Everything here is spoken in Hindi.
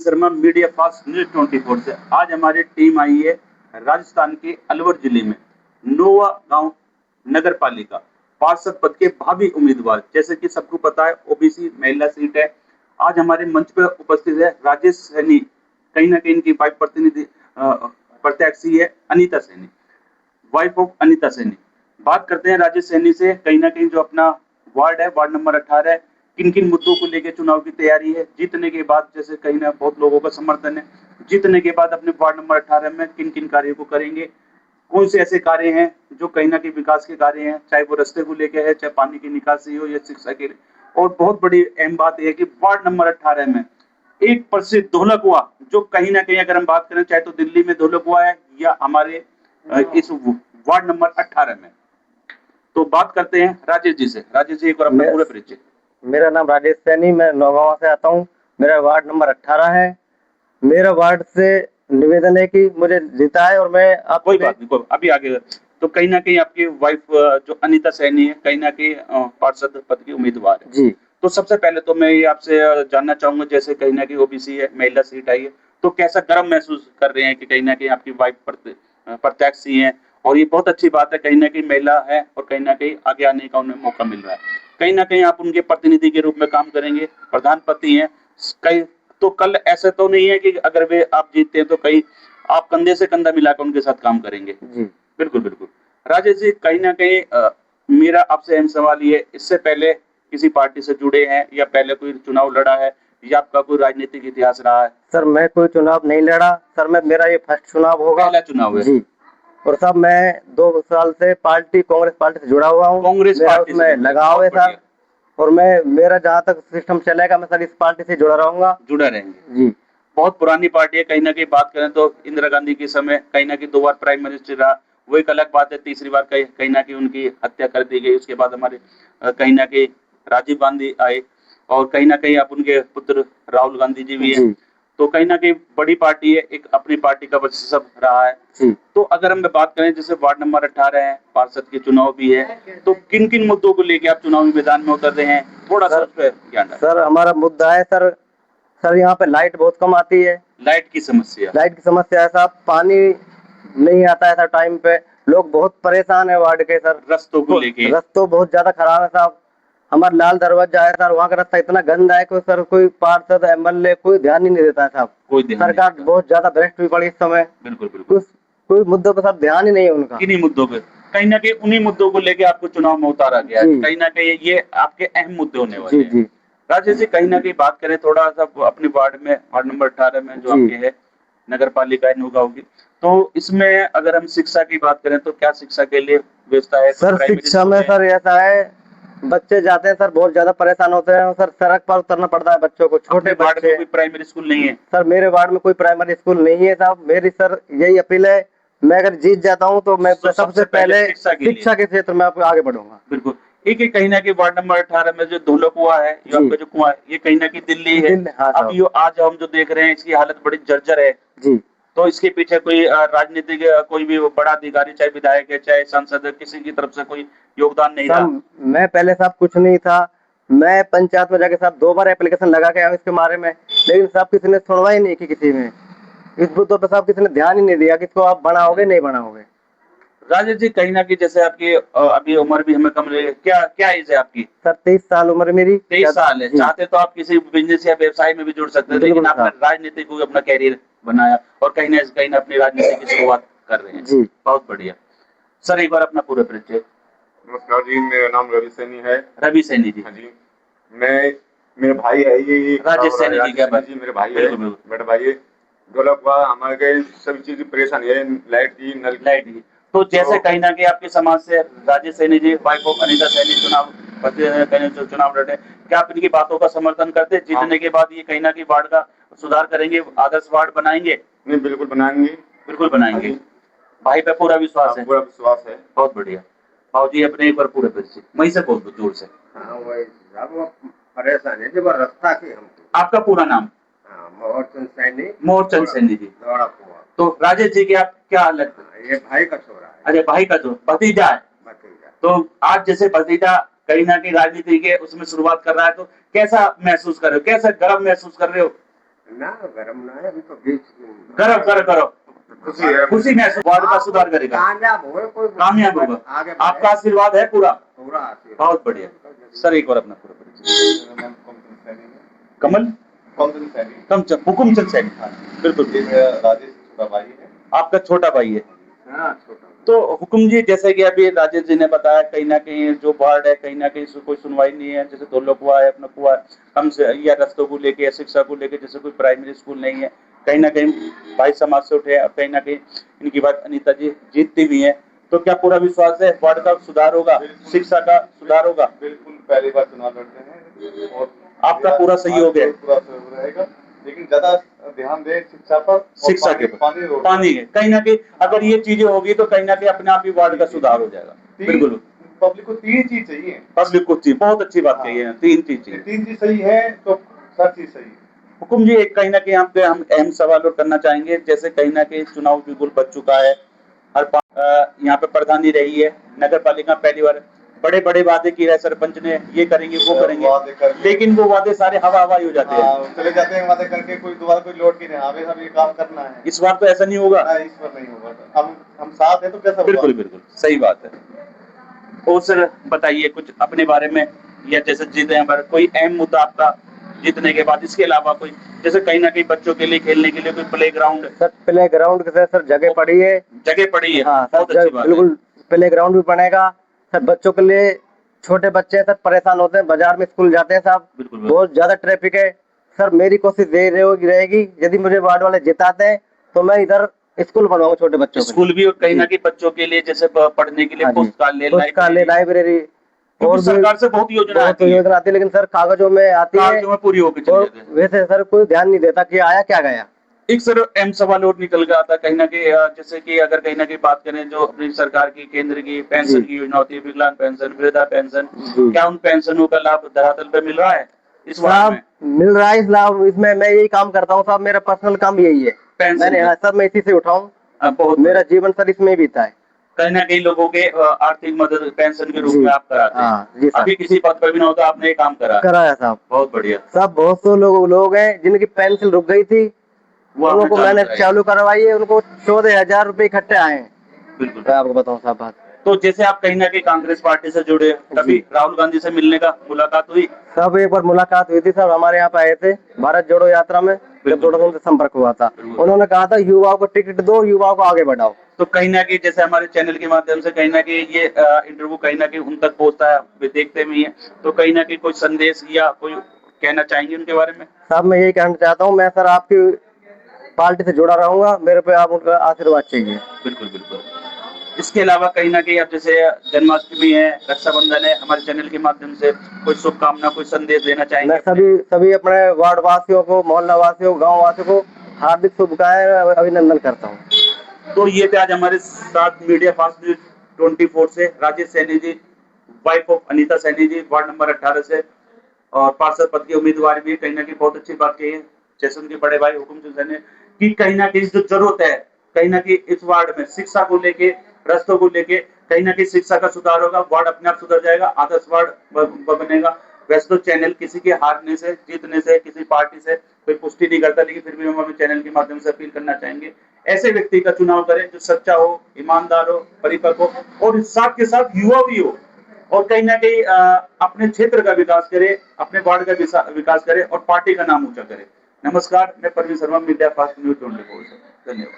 शर्मा, मीडिया फास्ट न्यूज़ 24 से। आज हमारी टीम आई है राजस्थान के अलवर जिले में नोवा गांव नगर पालिका पार्षद पद के भावी उम्मीदवार, जैसे कि सबको पता है ओबीसी महिला सीट है। आज हमारे मंच पर उपस्थित है राजेश सैनी, कहीं ना कहीं इनकी वाइफ प्रतिनिधि प्रत्याशी है अनीता सैनी, वाइफ ऑफ अनीता सैनी। बात करते हैं राजेश सैनी से, कहीं ना कहीं जो अपना वार्ड है, वार्ड नंबर 18 है, किन किन मुद्दों को लेकर चुनाव की तैयारी है, जीतने के बाद जैसे कहीं ना बहुत लोगों का समर्थन है, जीतने के बाद अपने वार्ड नंबर 18 में किन किन कार्यों को करेंगे, कौन से ऐसे कार्य हैं जो कहीं ना कहीं विकास के कार्य हैं, चाहे वो रास्ते को लेकर है, चाहे पानी की निकासी हो या शिक्षा के लिए। और बहुत बड़ी अहम बात यह है कि वार्ड नंबर 18 में एक प्रसिद्ध ढोलक हुआ, जो कहीं ना कहीं अगर हम बात करें चाहे तो दिल्ली में ढोलक हुआ है या हमारे इस वार्ड नंबर 18 में। तो बात करते हैं राजेश जी से। राजेश जी एक बार अपना पूरा परिचय। मेरा नाम राजेश सैनी, मैं नौगांव से आता हूँ। मेरा वार्ड नंबर 18 है। मेरा वार्ड से निवेदन है कि मुझे जीता है और मैं आप कोई बात नहीं, अभी आगे। तो कहीं ना कहीं आपकी वाइफ जो अनीता सैनी है, कहीं ना कहीं पार्षद पद की उम्मीदवार है जी। तो सबसे पहले तो मैं ये आपसे जानना चाहूंगा, जैसे कहीं ना कहीं ओबीसी है, महिला सीट आई है, तो कैसा गर्व महसूस कर रहे हैं कि कहीं ना कहीं आपकी वाइफ प्रत्याशी है, और ये बहुत अच्छी बात है, कहीं ना कहीं महिला है और कहीं ना कहीं आगे आने का उन्हें मौका मिल रहा है। कहीं ना कहीं आप उनके प्रतिनिधि के रूप में काम करेंगे, प्रधानपति हैं कई, तो कल ऐसा तो नहीं है कि अगर वे आप जीतते हैं तो कहीं आप कंधे से कंधा मिलाकर उनके साथ काम करेंगे। जी बिल्कुल बिल्कुल। राजेश जी कहीं ना कहीं मेरा आपसे अहम सवाल ये, इससे पहले किसी पार्टी से जुड़े हैं या पहले कोई चुनाव लड़ा है या आपका कोई राजनीतिक इतिहास रहा है? सर, मैं कोई चुनाव नहीं लड़ा सर, मेरा ये फर्स्ट चुनाव होगा। पहला चुनाव है जी। और साहब मैं 2 साल से कांग्रेस पार्टी से जुड़ा हुआ हूँ। कांग्रेस पार्टी से में लगाव है सर, और मेरा जहाँ तक सिस्टम चलेगा मैं सर इस पार्टी से जुड़ा रहूंगा। जुड़ा रहेंगे जी। बहुत पुरानी पार्टी है, कहीं ना कहीं बात करें तो इंदिरा गांधी के समय कहीं ना कहीं 2 बार प्राइम मिनिस्टर रहा, वो एक अलग बात है। तीसरी बार कहीं ना कहीं उनकी हत्या कर दी गई। उसके बाद हमारे कहीं ना कहीं राजीव गांधी आए, और कहीं ना कहीं आप उनके पुत्र राहुल गांधी जी भी है। तो कहीं ना कहीं बड़ी पार्टी है, एक अपनी पार्टी का वर्चस्व रहा है। तो अगर हम बात करें जैसे वार्ड नंबर 18 है, पार्षद के चुनाव भी है, तो किन किन मुद्दों को लेकर आप चुनावी मैदान में उतर रहे हैं, थोड़ा सा उस पर ज्ञान है। सर हमारा मुद्दा है सर यहाँ पे लाइट बहुत कम आती है। लाइट की समस्या है साहब, पानी नहीं आता है सर टाइम पे। लोग बहुत परेशान है वार्ड के सर। रस्तों को लेके रस्तों बहुत ज्यादा खराब है साहब। हमारा लाल दरवाजा है सर, वहाँ का रास्ता इतना गंदा है कि सर कोई पार्षद एमएलए कोई ध्यान ही नहीं देता है साहब। सरकार बहुत ज्यादा भ्रष्ट हुई पड़ी इस समय। बिल्कुल बिल्कुल। कोई मुद्दों पर सब ध्यान ही नहीं है उनका। किन्हीं मुद्दों पे कहीं ना कहीं उन्हीं मुद्दों को लेके आपको चुनाव में उतारा गया है, कहीं ना कहीं ये आपके अहम मुद्दे होने वाले हैं। राजेश जी कहीं ना कहीं बात करें थोड़ा सा अपने वार्ड में, वार्ड नंबर 18 में जो आपके है नगर पालिका नौगांव की, तो इसमें अगर हम शिक्षा की बात करें तो क्या शिक्षा के लिए व्यवस्था है? सर शिक्षा में सर ऐसा है, बच्चे जाते हैं सर बहुत ज्यादा परेशान होते हैं सर, सड़क पर उतरना पड़ता है बच्चों को। छोटे वार्ड में कोई प्राइमरी स्कूल नहीं है? सर मेरे वार्ड में कोई प्राइमरी स्कूल नहीं है साहब। मेरी सर यही अपील है, मैं अगर जीत जाता हूँ तो मैं सबसे पहले शिक्षा के क्षेत्र में आगे बढ़ूंगा। बिल्कुल। एक कहीं ना कहीं वार्ड नंबर 18 में जो ढोलक हुआ है, जो आपका जो कुआं है, ये कहीं ना कहीं दिल्ली है। अब ये आज हम जो देख रहे हैं इसकी हालत बड़ी जर्जर है जी। तो इसके पीछे कोई राजनीतिक कोई भी बड़ा अधिकारी, चाहे विधायक है चाहे सांसद है, किसी की तरफ से कोई योगदान नहीं रहा। मैं पहले साहब कुछ नहीं था, मैं पंचायत में जाके साहब 2 बार एप्लीकेशन लगा के आया इसके बारे में, लेकिन साहब किसी ने सुनवाई ही नहीं की किसी में। इस मुद्दों पर साहब किसी ने ध्यान ही नहीं दिया कि इसको आप बनाओगे नहीं बनाओगे। राजेश जी कहीं ना कहीं जैसे आपकी अभी उम्र भी हमें कम रही है, क्या एज है आपकी? सर 23 साल उम्र मेरी। 23 साल है। चाहते तो आप किसी बिजनेस या व्यवसाय में भी जुड़ सकते हैं, लेकिन आपने राजनीति को अपना कैरियर बनाया और कहीं ना कहीं अपनी राजनीति की शुरुआत कर रहे हैं जी। बहुत बढ़िया। सर एक बार अपना पूरा परिचय। नमस्कार जी, मेरा नाम रवि सैनी है। रवि सैनी जी। हाँ जी, मेरे भाई है ये राजेश सैनी जी। क्या बात? मेरे भाई है, मेरा भाई है। ढोलक हुआ हमारे सभी चीज की परेशानी है, लाइट की, नल लाइट की। तो जैसे कहीं ना कहीं आपके समाज से राजेश सैनी जी, वाइफ ऑफ अनीता सैनी चुनाव लड़े, क्या आप इनकी बातों का समर्थन करते? जीतने के बाद ये कहीं ना कहीं वार्ड का सुधार करेंगे, आदर्श वार्ड बनाएंगे? नहीं, बिल्कुल बनाएंगे, बिल्कुल बनाएंगे। भाई पे पूरा विश्वास है? पूरा विश्वास है। बहुत बढ़िया। भाव जी अपने एक बार पूरे परिचय वहीं से बोल दो जोर से। परेशान है रास्ता की हमको। आपका पूरा नाम? मोहरचंद सैनी। मोहरचंद सैनी जी। तो राजेश जी की आप क्या लगता है? ये भाई का छोरा है। अरे भाई का जो भतीजा है। तो आज जैसे भतीजा कहीं ना कहीं राजनीति के उसमें शुरुआत कर रहा है, तो कैसा महसूस कर रहे हो, कैसा गर्व महसूस कर रहे हो? ना गरम ना है अभी तो बीच करो करो करो, खुशी है। खुशी महसूस, वार्ड का सुधार करेगा, कामयाब होगा, आपका आशीर्वाद है पूरा, बहुत बढ़िया। सर एक बार अपना पूरा परिचय। मेरा नाम कमचंद सैनी है। कमल कमचंद सैनी। कमचंद, हुकुमचंद सैनी, बिल्कुल। ये मेरा राजेश छोटा भाई है। आपका छोटा भाई है। हाँ, छोटा। तो हुकुम जी, जैसे कि अभी राजेश जी ने बताया, कहीं ना कहीं जो वार्ड है, कहीं ना कहीं कोई सुनवाई नहीं है, जैसे दो लोग हुआ है अपना कुआ हम से, या रस्तों को लेके या शिक्षा को लेके, जैसे कोई प्राइमरी स्कूल नहीं है, कहीं ना कहीं भाई समाज से उठे, अब कहीं ना कहीं इनकी बात अनीता जी जीतती भी है, तो क्या पूरा विश्वास है वार्ड का सुधार होगा, शिक्षा का सुधार होगा? बिल्कुल, पहली बार चुनाव लड़ते हैं और आपका पूरा सहयोग है? पूरा सहयोग रहेगा, लेकिन ज्यादा ध्यान दें शिक्षा पर, शिक्षा के पानी है, कहीं ना कहीं अगर ये चीजें होगी तो कहीं ना कहीं अपने आप ही वार्ड का सुधार हो जाएगा। बिल्कुल, पब्लिक को 3 चीज चाहिए। पब्लिक को चाहिए, बहुत अच्छी बात कही है, 3 चीज चाहिए। 3 चीज सही है तो सब चीज सही है। हुकुम जी, एक कहीं ना कहीं आप पे हम अहम सवाल और करना चाहेंगे, जैसे कहीं ना कहीं चुनाव बिल्कुल बच चुका है, हर यहाँ पे प्रधानी रही है नगर पालिका पहली बार, बड़े बड़े वादे किए है सरपंच ने, ये करेंगे वो करेंगे, लेकिन वो वादे सारे हवा हवा ही हो जाते हैं, चले जाते हैं वादे करके, कोई दोबारा कोई लौट के नहीं, हमें सब ये काम करना है। इस बार तो ऐसा नहीं होगा। इस बार नहीं होगा, हम साथ हैं तो कैसा होगा? बिल्कुल बिल्कुल सही बात है। और सर बताइए कुछ अपने बारे में, या जैसे जीते हैं पर कोई अहम मुद्दा आपका जीतने के बाद, इसके अलावा कोई, जैसे कहीं ना कहीं बच्चों के लिए खेलने के लिए कोई play ground? Sir play ground की सर जगह पड़ी है, जगह पड़ी है, हाँ बहुत सर अच्छी बात है। बिल्कुल प्ले ग्राउंड भी बनेगा सर, बच्चों के लिए, छोटे बच्चे सर परेशान होते हैं, बाजार में स्कूल जाते हैं साहब, बिल्कुल बहुत ज्यादा ट्रैफिक है सर, मेरी कोशिश रहेगी यदि मुझे वार्ड वाले जिताते हैं तो मैं इधर स्कूल बनवाऊंगा छोटे बच्चों के स्कूल भी, और कहीं ना कहीं बच्चों के लिए जैसे पढ़ने के लिए पुस्तकालय, लाइब्रेरी, और सरकार से बहुत योजना आती है, लेकिन सर कागजों में आती है, कागजों में पूरी होकर चली जाती है। वैसे सर कोई ध्यान नहीं देता कि आया क्या गया। एक सर अहम सवाल और निकल गया था, कहीं ना कहीं जैसे कि अगर कहीं ना कहीं बात करें, जो अपनी सरकार की केंद्र की पेंशन की योजना होती है, विकलांग पेंशन, वृद्धा पेंशन, क्या उन पेंशनों का लाभ धरातल पे मिल रहा है इस वार्ड में? मिल रहा है इस लाभ, इसमें मैं यही काम करता हूँ साहब, मेरा पर्सनल काम यही है, मैंने सर मैं इसी से उठाऊँ, मेरा जीवन सर इसमें बीता है। कहीं ना कहीं लोगों के आर्थिक मदद पेंशन के रूप में आप कराते हैं। अभी किसी पद पर भी ना होता, आपने ये काम कराया साहब, बहुत बढ़िया साहब। बहुत से लोग हैं जिनकी पेंशन रुक गई थी, उनको मैंने चालू करवाई है, उनको 14,000 रुपए इकट्ठे आए हैं। बिल्कुल, मैं आपको बताऊं साहब बात। तो जैसे आप कहीं ना कहीं कांग्रेस पार्टी से जुड़े, कभी राहुल गांधी से मिलने का मुलाकात हुई? सब एक बार मुलाकात हुई थी सर, हमारे यहाँ पे आए थे भारत जोड़ो यात्रा में, जब थोड़ा उनसे संपर्क हुआ था, उन्होंने कहा था युवाओं को टिकट दो, युवाओं को आगे बढ़ाओ। तो कहीं ना कहीं जैसे हमारे चैनल के माध्यम से कहीं ना कहीं ये इंटरव्यू कहीं ना कहीं उन तक पहुंचता है, वे देखते भी हैं, तो कहीं ना कहीं कोई संदेश या कोई कहना चाहेंगे उनके बारे में? साहब मैं यही कहना चाहता हूँ, मैं सर आपकी पार्टी से जुड़ा रहूंगा, मेरे पे आप उनका आशीर्वाद चाहिए। बिल्कुल बिल्कुल। इसके अलावा कहीं ना कहीं आप जैसे जन्माष्टमी है, रक्षाबंधन है, हमारे चैनल के माध्यम से कोई शुभकामना, कोई संदेश देना चाहेंगे? मैं सभी अपने वार्ड वासियों को, मोहल्ला वासियों, गाँव वासियों को हार्दिक शुभकामनाएं, अभिनंदन करता हूँ। तो ये थे आज हमारे साथ मीडिया फास्ट न्यूज 24 से Rajesh Saini ji, wife of Anita Saini ji, ward number 18 से, और पार्षद पद की उम्मीदवार भी। कहीं ना कहीं बहुत अच्छी बात कही है, जैसे उनके बड़े भाई हुकुमचंद सैनी की, कहीं ना कहीं जो जरूरत है, कहीं ना कहीं इस वार्ड में शिक्षा को लेके, रस्तों को लेके, कहीं ना कहीं शिक्षा का सुधार होगा, वार्ड अपने आप सुधर जाएगा, आदर्श वार्ड बनेगा। वैसे तो चैनल किसी के हारने से, जीतने से, किसी पार्टी से कोई पुष्टि नहीं करता, लेकिन फिर भी हम अपने चैनल के माध्यम से अपील करना चाहेंगे, ऐसे व्यक्ति का चुनाव करें जो सच्चा हो, ईमानदार हो, परिपक्व हो, और साथ के साथ युवा भी हो, और कहीं ना कहीं अपने क्षेत्र का विकास करे, अपने वार्ड का विकास करे, और पार्टी का नाम ऊंचा करे। नमस्कार, मैं Parveen Sharma, media fast news 24 से। धन्यवाद।